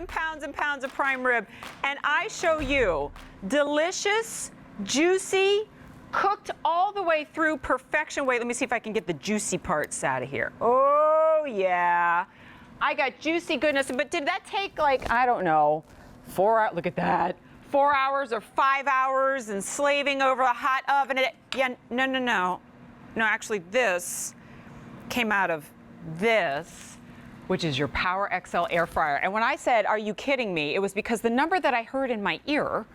and pounds and pounds of prime rib, and I show you delicious, juicy, cooked all the way through perfection. Wait, let me see if I can get the juicy parts out of here. Oh, yeah. I got juicy goodness, but did that take like, I don't know, 4 hours? Look at that. 4 hours or 5 hours and slaving over a hot oven. Yeah, no. No, actually, this came out of this, which is your PowerXL air fryer. And when I said, are you kidding me? It was because the number that I heard in my ear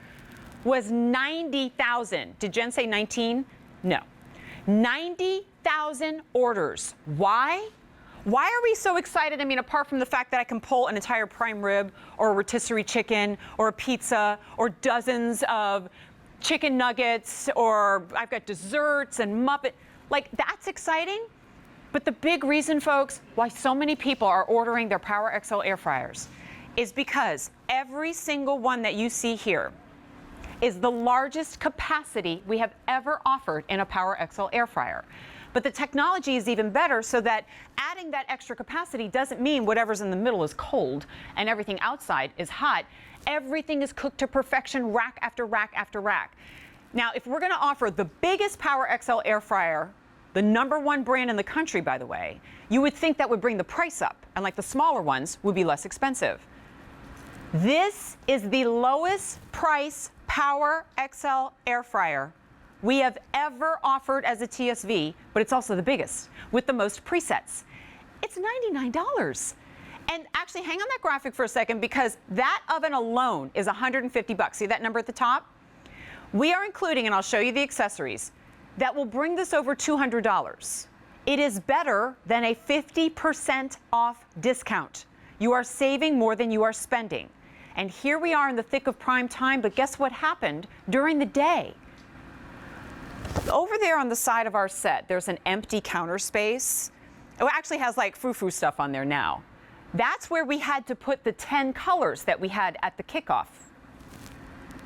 was 90,000. Did Jen say 19? No. 90,000 orders. Why? Why are we so excited? I mean, apart from the fact that I can pull an entire prime rib or a rotisserie chicken or a pizza or dozens of chicken nuggets, or I've got desserts and muffin, like that's exciting. But the big reason, folks, why so many people are ordering their PowerXL air fryers is because every single one that you see here is the largest capacity we have ever offered in a PowerXL air fryer. But the technology is even better, so that adding that extra capacity doesn't mean whatever's in the middle is cold and everything outside is hot. Everything is cooked to perfection, rack after rack after rack. Now, if we're going to offer the biggest PowerXL air fryer, the #1 brand in the country, by the way, you would think that would bring the price up, and like the smaller ones would be less expensive. This is the lowest price PowerXL air fryer we have ever offered as a TSV, but it's also the biggest with the most presets. It's $99. And actually, hang on that graphic for a second, because that oven alone is $150. See that number at the top? We are including, and I'll show you the accessories, that will bring this over $200. It is better than a 50% off discount. You are saving more than you are spending. And here we are in the thick of prime time, but guess what happened during the day? Over there on the side of our set, there's an empty counter space. It actually has like frou-frou stuff on there now. That's where we had to put the 10 colors that we had at the kickoff.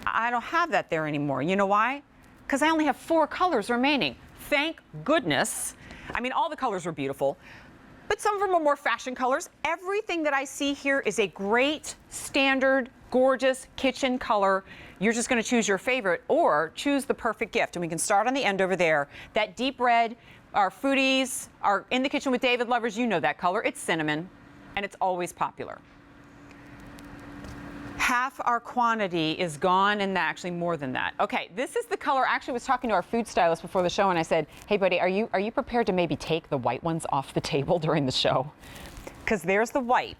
I don't have that there anymore. You know why? Because I only have 4 colors remaining. Thank goodness. I mean, all the colors were beautiful, but some of them are more fashion colors. Everything that I see here is a great, standard, gorgeous kitchen color. You're just going to choose your favorite or choose the perfect gift. And we can start on the end over there. That deep red, our foodies, our In the Kitchen with David lovers, you know that color. It's cinnamon, and it's always popular. Half our quantity is gone, and actually more than that. Okay, this is the color. Actually, I was talking to our food stylist before the show, and I said, hey, buddy, are you prepared to maybe take the white ones off the table during the show? Because there's the white.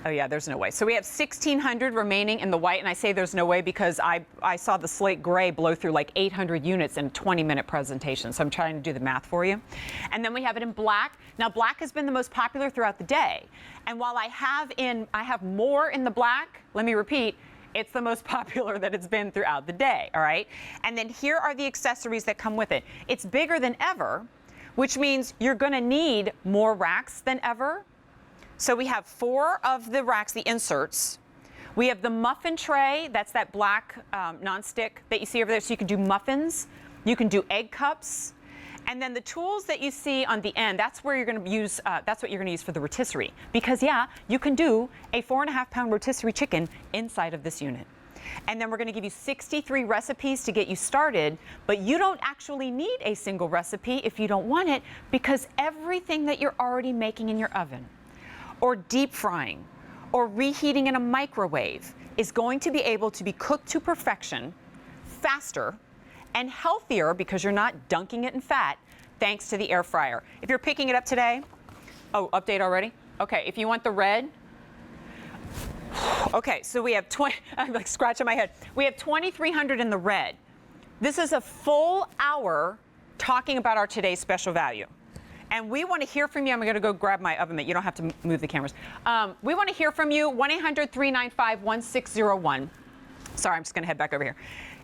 Oh, yeah, there's no way. So we have 1,600 remaining in the white, and I say there's no way because I saw the slate gray blow through like 800 units in a 20-minute presentation, so I'm trying to do the math for you. And then we have it in black. Now, black has been the most popular throughout the day, and while I have more in the black, let me repeat, it's the most popular that it's been throughout the day, all right? And then here are the accessories that come with it. It's bigger than ever, which means you're going to need more racks than ever. So we have 4 of the racks, the inserts. We have the muffin tray. That's that black nonstick that you see over there. So you can do muffins. You can do egg cups. And then the tools that you see on the end, that's where you're going to use, that's what you're going to use for the rotisserie. Because, yeah, you can do a 4.5-pound rotisserie chicken inside of this unit. And then we're going to give you 63 recipes to get you started, but you don't actually need a single recipe if you don't want it, because everything that you're already making in your oven, or deep frying, or reheating in a microwave is going to be able to be cooked to perfection, faster, and healthier because you're not dunking it in fat, thanks to the air fryer. If you're picking it up today, oh, update already? Okay, if you want the red, okay, so we have I'm like scratching my head. We have 2,300 in the red. This is a full hour talking about our today's special value. And we want to hear from you. I'm going to go grab my oven mitt. You don't have to move the cameras. We want to hear from you. 1-800-395-1601. Sorry, I'm just going to head back over here.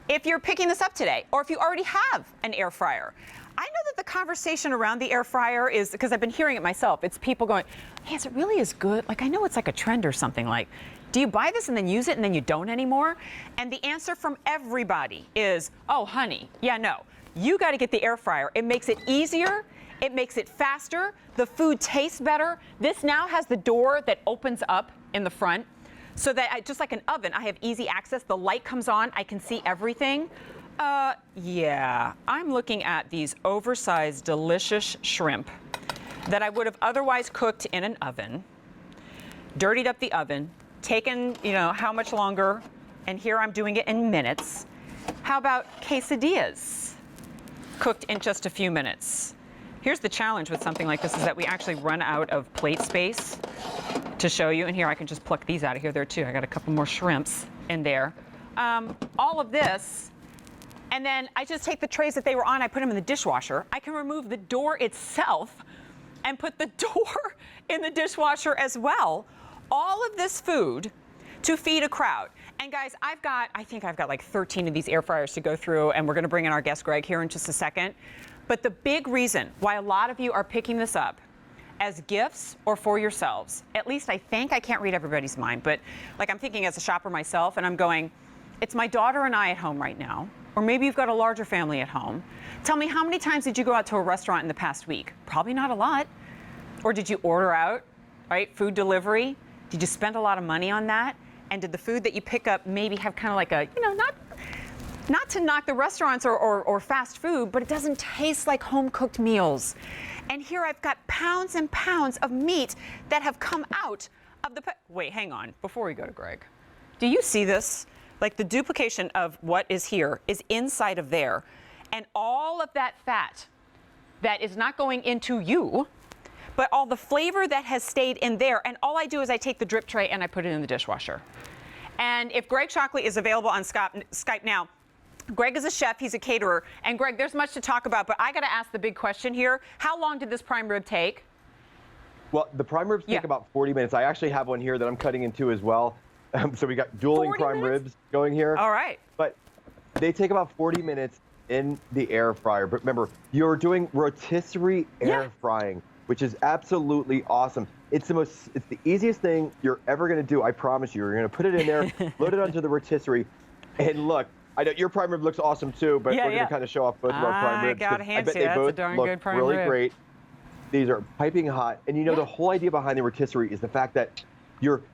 If you're picking this up today, or if you already have an air fryer, I know that the conversation around the air fryer is, because I've been hearing it myself, it's people going, hey, is it really as good? Like, I know it's like a trend or something, like, do you buy this and then use it and then you don't anymore? And the answer from everybody is, oh, honey, yeah, no. You got to get the air fryer. It makes it easier. It makes it faster. The food tastes better. This now has the door that opens up in the front so that just like an oven, I have easy access. The light comes on. I can see everything. Yeah, I'm looking at these oversized, delicious shrimp that I would have otherwise cooked in an oven, dirtied up the oven, taken, how much longer, and here I'm doing it in minutes. How about quesadillas? Cooked in just a few minutes. Here's the challenge with something like this is that we actually run out of plate space to show you. And here I can just pluck these out of here there too. I got a couple more shrimps in there. All of this, and then I just take the trays that they were on, I put them in the dishwasher. I can remove the door itself and put the door in the dishwasher as well. All of this food to feed a crowd. And guys, I think I've got like 13 of these air fryers to go through, and we're gonna bring in our guest Greg here in just a second. But the big reason why a lot of you are picking this up as gifts or for yourselves, at least I think, I can't read everybody's mind, but like I'm thinking as a shopper myself, and I'm going, it's my daughter and I at home right now, or maybe you've got a larger family at home. Tell me, how many times did you go out to a restaurant in the past week? Probably not a lot. Or did you order out, right? Food delivery? Did you spend a lot of money on that? And did the food that you pick up maybe have kind of like a, not to knock the restaurants or fast food, but it doesn't taste like home-cooked meals. And here I've got pounds and pounds of meat that have come out of the, wait, hang on, before we go to Greg. Do you see this? Like the duplication of what is here is inside of there. And all of that fat that is not going into you, but all the flavor that has stayed in there. And all I do is I take the drip tray and I put it in the dishwasher. And if Greg Shockley is available on Skype now, Greg is a chef, he's a caterer. And Greg, there's much to talk about, but I gotta ask the big question here. How long did this prime rib take? Well, the prime ribs take about 40 minutes. I actually have one here that I'm cutting into as well. So we got dueling prime ribs going here. All right. But they take about 40 minutes in the air fryer. But remember, you're doing rotisserie air frying, which is absolutely awesome. It's the easiest thing you're ever gonna do, I promise you. You're gonna put it in there, load it onto the rotisserie, and look, I know your prime rib looks awesome too, but we're gonna kind of show off both of our prime ribs. I bet they both look really great. These are piping hot, and the whole idea behind the rotisserie is the fact that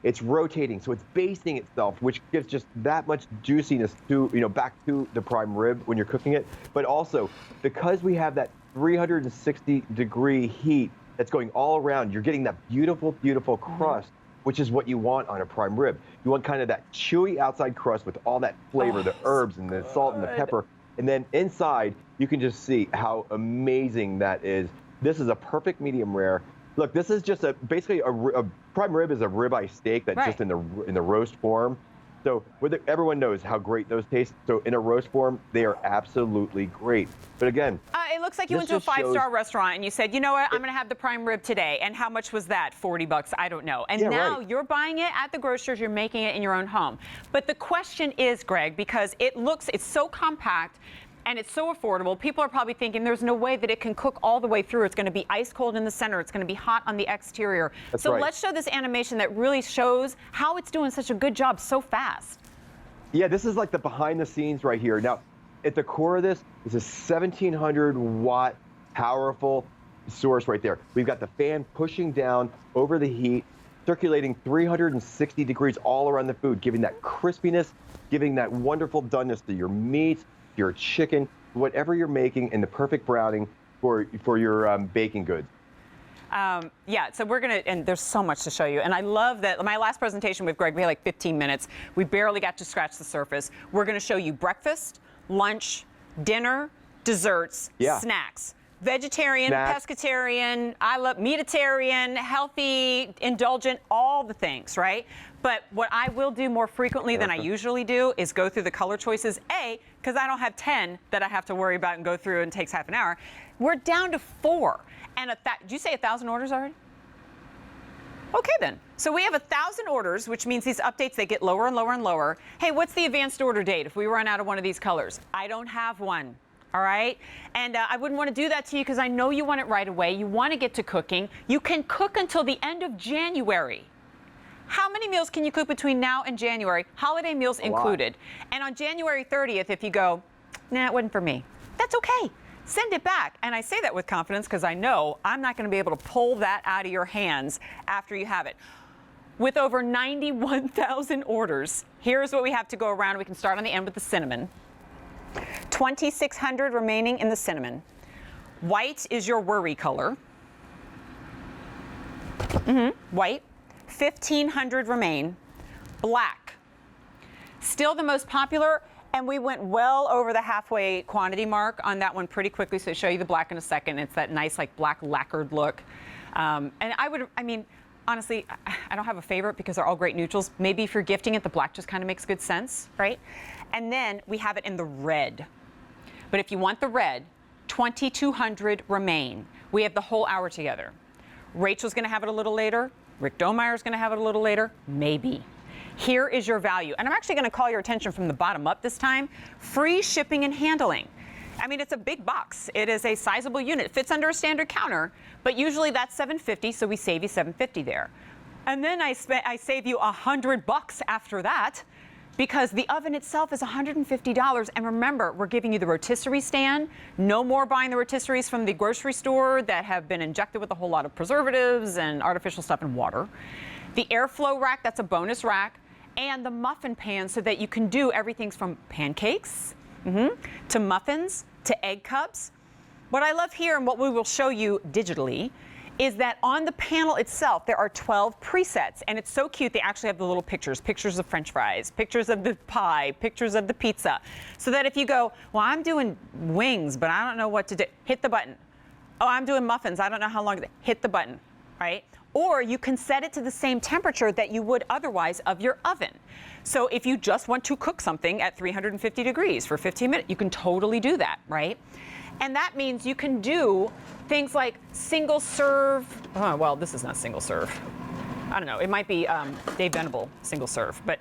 it's rotating, so it's basting itself, which gives just that much juiciness to back to the prime rib when you're cooking it. But also, because we have that 360-degree heat that's going all around, you're getting that beautiful, beautiful crust, which is what you want on a prime rib. You want kind of that chewy outside crust with all that flavor, the herbs and the salt and the pepper. And then inside, you can just see how amazing that is. This is a perfect medium rare. Look, this is just basically a prime rib is a ribeye steak that's just in the roast form. So everyone knows how great those taste. So in a roast form, they are absolutely great. But again, it looks like you went to a 5-star restaurant and you said, you know what, I'm going to have the prime rib today. And how much was that? $40? I don't know. And now you're buying it at the grocers, you're making it in your own home. But the question is, Greg, because it's so compact and it's so affordable, people are probably thinking there's no way that it can cook all the way through. It's going to be ice cold in the center. It's going to be hot on the exterior. So let's show this animation that really shows how it's doing such a good job so fast. Yeah, this is like the behind the scenes right here. Now, at the core of this is a 1700-watt powerful source right there. We've got the fan pushing down over the heat, circulating 360 degrees all around the food, giving that crispiness, giving that wonderful doneness to your meat, your chicken, whatever you're making, and the perfect browning for your baking goods. So we're gonna, and there's so much to show you. And I love that my last presentation with Greg, we had like 15 minutes. We barely got to scratch the surface. We're gonna show you breakfast, lunch, dinner, desserts, snacks. Vegetarian, pescatarian, I love meatitarian, healthy, indulgent, all the things, right? But what I will do more frequently than I usually do is go through the color choices. Because I don't have 10 that I have to worry about and go through and takes half an hour. We're down to 4. And did you say 1,000 orders already? Okay then. So we have 1,000 orders, which means these updates, they get lower and lower and lower. Hey, what's the advanced order date if we run out of one of these colors? I don't have one. All right? And I wouldn't want to do that to you because I know you want it right away. You want to get to cooking. You can cook until the end of January. How many meals can you cook between now and January? Holiday meals included. And on January 30th, if you go, nah, it wasn't for me, that's okay. send it back. And I say that with confidence because I know I'm not going to be able to pull that out of your hands after you have it. With over 91,000 orders, here's what we have to go around. We can start on the end with the cinnamon. 2,600 remaining in the cinnamon. White is your worry color. White. 1,500 remain. Black. Still the most popular, and we went well over the halfway quantity mark on that one pretty quickly, so I'll show you the black in a second. It's that nice, like, black lacquered look. And I mean, honestly, I don't have a favorite because they're all great neutrals. Maybe if you're gifting it, the black just kind of makes good sense, right? And then we have it in the red. But if you want the red, 2,200 remain. We have the whole hour together. Rachel's going to have it a little later. Rick Domeyer's going to have it a little later. Maybe. Here is your value. And I'm actually going to call your attention from the bottom up this time. Free shipping and handling. I mean, it's a big box. It is a sizable unit. It fits under a standard counter, but usually that's $750, so we save you $750 there. And then I save you $100 after that, because the oven itself is $150. And remember, we're giving you the rotisserie stand. No more buying the rotisseries from the grocery store that have been injected with a whole lot of preservatives and artificial stuff and water. The airflow rack, that's a bonus rack. And the muffin pan, so that you can do everything from pancakes to muffins to egg cups. What I love here, and what we will show you digitally, is that on the panel itself, there are 12 presets. And it's so cute, they actually have the little pictures of French fries, pictures of the pie, pictures of the pizza. So that if you go, well, I'm doing wings, but I don't know what to do, hit the button. Oh, I'm doing muffins, I don't know how long, hit the button, right? Or you can set it to the same temperature that you would otherwise of your oven. So if you just want to cook something at 350 degrees for 15 minutes, you can totally do that, right? And that means you can do things like single serve. Oh, well, this is not single serve. I don't know. It might be Dave Venable single serve, but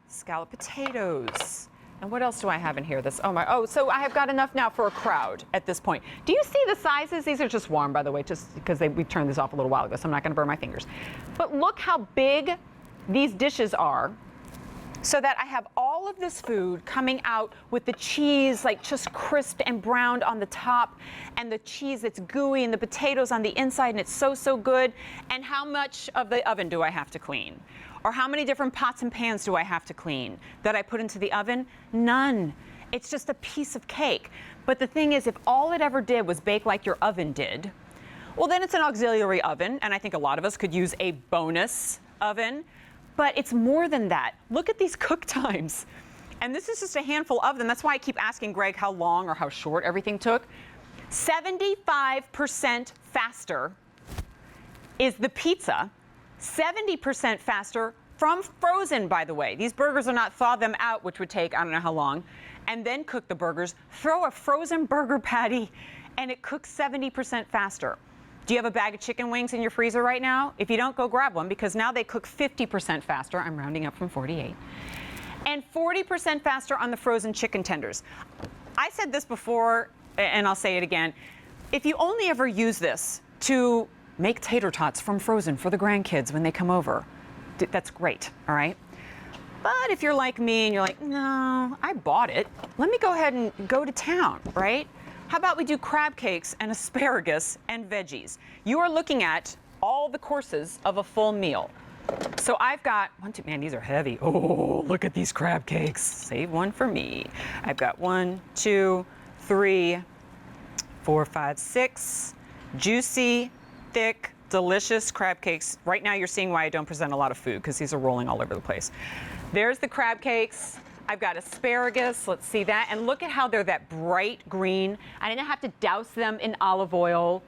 scalloped potatoes. And what else do I have in here? So I have got enough now for a crowd at this point. Do you see the sizes? These are just warm, by the way, just because we turned this off a little while ago, so I'm not going to burn my fingers. But look how big these dishes are, so that I have all of this food coming out with the cheese like just crisped and browned on the top, and the cheese that's gooey, and the potatoes on the inside, and it's so, so good. And how much of the oven do I have to clean? Or how many different pots and pans do I have to clean that I put into the oven? None. It's just a piece of cake. But the thing is, if all it ever did was bake like your oven did, well, then it's an auxiliary oven, and I think a lot of us could use a bonus oven. But it's more than that. Look at these cook times. And this is just a handful of them. That's why I keep asking Greg how long or how short everything took. 75% faster is the pizza. 70% faster from frozen, by the way. These burgers are not thaw them out, which would take I don't know how long, and then cook the burgers. Throw a frozen burger patty, and it cooks 70% faster. Do you have a bag of chicken wings in your freezer right now? If you don't, go grab one, because now they cook 50% faster. I'm rounding up from 48. And 40% faster on the frozen chicken tenders. I said this before, and I'll say it again. If you only ever use this to make tater tots from frozen for the grandkids when they come over, that's great, all right? But if you're like me and you're like, no, I bought it. Let me go ahead and go to town, right? How about we do crab cakes and asparagus and veggies? You are looking at all the courses of a full meal. So I've got man, these are heavy. Oh, look at these crab cakes. Save one for me. I've got 1, 2, 3, 4, 5, 6 juicy, thick, delicious crab cakes. Right now you're seeing why I don't present a lot of food, because these are rolling all over the place. There's the crab cakes. I've got asparagus, let's see that. And look at how they're that bright green. I didn't have to douse them in olive oil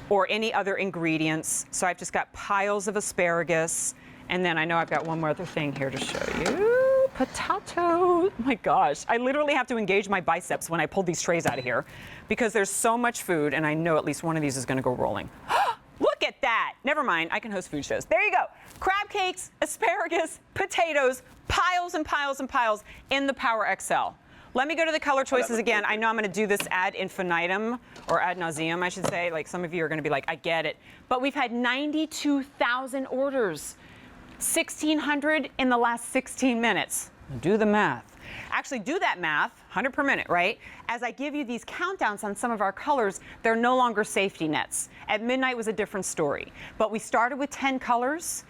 or any other ingredients. So I've just got piles of asparagus. And then I know I've got one more other thing here to show you. Potato. Oh my gosh, I literally have to engage my biceps when I pull these trays out of here, because there's so much food, and I know at least one of these is gonna go rolling. Look at that. Never mind, I can host food shows. There you go. Crab cakes, asparagus, potatoes, piles and piles and piles in the PowerXL. Let me go to the color choices again. I know I'm gonna do this ad infinitum, or ad nauseum, I should say. Like, some of you are gonna be like, I get it. But we've had 92,000 orders. 1,600 in the last 16 minutes. Do the math. Actually, do that math, 100 per minute, right? As I give you these countdowns on some of our colors, they're no longer safety nets. At midnight was a different story. But we started with 10 colors.